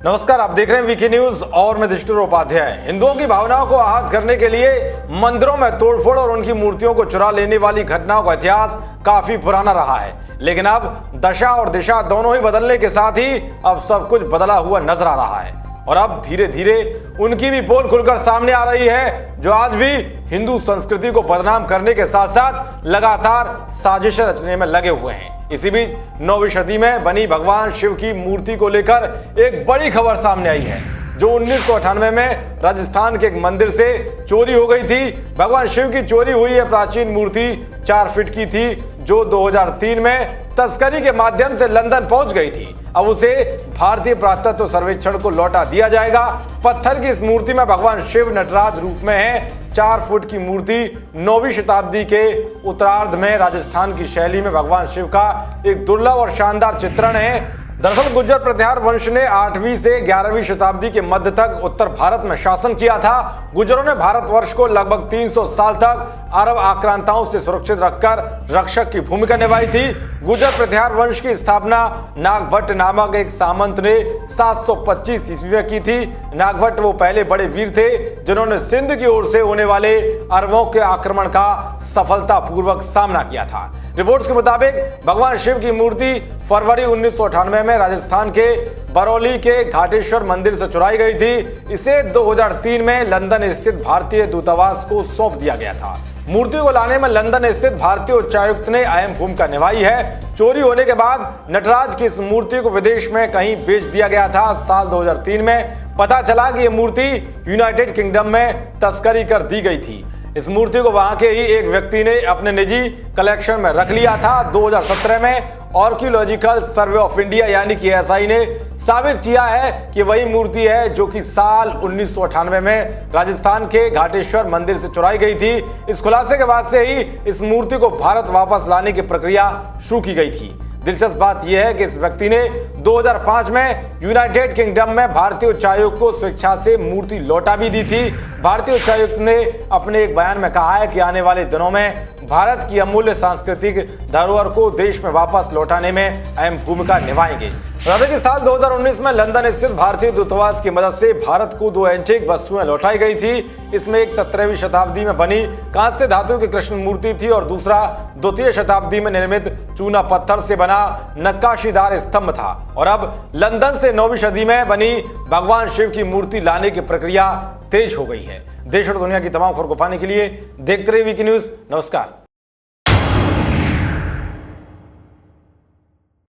नमस्कार, आप देख रहे हैं वीके न्यूज और मैं दृष्टि उपाध्याय। हिंदुओं की भावनाओं को आहत करने के लिए मंदिरों में तोड़फोड़ और उनकी मूर्तियों को चुरा लेने वाली घटनाओं का इतिहास काफी पुराना रहा है, लेकिन अब दशा और दिशा दोनों ही बदलने के साथ ही अब सब कुछ बदला हुआ नजर आ रहा है और अब धीरे धीरे उनकी भी पोल खुलकर सामने आ रही है, जो आज भी हिंदू संस्कृति को बदनाम करने के साथ साथ लगातार साजिशें रचने में लगे हुए हैं। इसी बीच 9वीं सदी में बनी भगवान शिव की मूर्ति को लेकर एक बड़ी खबर सामने आई है, जो 1998 में राजस्थान के एक मंदिर से चोरी हो गई थी। भगवान शिव की चोरी हुई यह प्राचीन मूर्ति 4 फीट की थी, जो 2003 में तस्करी के माध्यम से लंदन पहुंच गई थी। अब उसे भारतीय पुरातत्व सर्वेक्षण को लौटा दिया जाएगा। पत्थर की इस मूर्ति में भगवान शिव नटराज रूप में है। 4 फुट की मूर्ति 9वीं शताब्दी के उत्तरार्ध में राजस्थान की शैली में भगवान शिव का एक दुर्लभ और शानदार चित्रण है। दरअसल गुर्जर प्रतिहार वंश ने 8वीं से 11वीं शताब्दी के मध्य तक उत्तर भारत में शासन किया था। गुर्जरों ने भारतवर्ष को लगभग 300 साल तक अरब आक्रांताओं से सुरक्षित रखकर रक्षक की भूमिका निभाई थी। गुर्जर प्रतिहार वंश की स्थापना नागभट्ट नामक एक सामंत ने 725 ईस्वी में की थी। नागभट्ट वो पहले बड़े वीर थे जिन्होंने सिंध की ओर से होने वाले अरबों के आक्रमण का सफलतापूर्वक सामना किया था। रिपोर्ट्स के मुताबिक भगवान शिव की मूर्ति फरवरी 1998 में राजस्थान के बरौली के घाटेश्वर मंदिर से चुराई गई थी। इसे 2003 में लंदन स्थित भारतीय दूतावास को सौंप दिया गया था। मूर्ति को लाने में लंदन स्थित भारतीय उच्चायुक्त ने अहम भूमिका निभाई है। चोरी होने के बाद नटराज की इस मूर्ति को विदेश में कहीं बेच दिया गया था। साल 2003 में पता चला कि यह मूर्ति यूनाइटेड किंगडम में तस्करी कर दी गई थी। इस मूर्ति को वहां के ही एक व्यक्ति ने अपने निजी कलेक्शन में रख लिया था। 2017 में आर्कियोलॉजिकल सर्वे ऑफ इंडिया यानी कि एएसआई ने साबित किया है कि वही मूर्ति है जो कि साल 1998 में राजस्थान के घाटेश्वर मंदिर से चुराई गई थी। इस खुलासे के बाद से ही इस मूर्ति को भारत वापस लाने की प्रक्रिया शुरू की गई थी। दिलचस्प बात यह है कि इस व्यक्ति ने 2005 में यूनाइटेड किंगडम में भारतीय उच्चायुक्त को स्वेच्छा से मूर्ति लौटा भी दी थी। भारतीय उच्चायुक्त ने अपने एक बयान में कहा है कि आने वाले दिनों में भारत की अमूल्य सांस्कृतिक धरोहर को देश में वापस लौटाने में अहम भूमिका निभाएंगे। बता कि साल 2019 में लंदन स्थित भारतीय दूतावास की मदद से भारत को 2 एंटीक वस्तुएं लौटाई गई थी। इसमें एक 17वीं शताब्दी में बनी कांस्य धातु की कृष्ण मूर्ति थी और दूसरा 2वीं शताब्दी में निर्मित चूना पत्थर से बना नक्काशीदार स्तंभ था। और अब लंदन से 9वीं सदी में बनी भगवान शिव की मूर्ति लाने की प्रक्रिया तेज हो गई है। देश और दुनिया की तमाम खबर को पाने के लिए देखते रहिए वीके न्यूज। नमस्कार।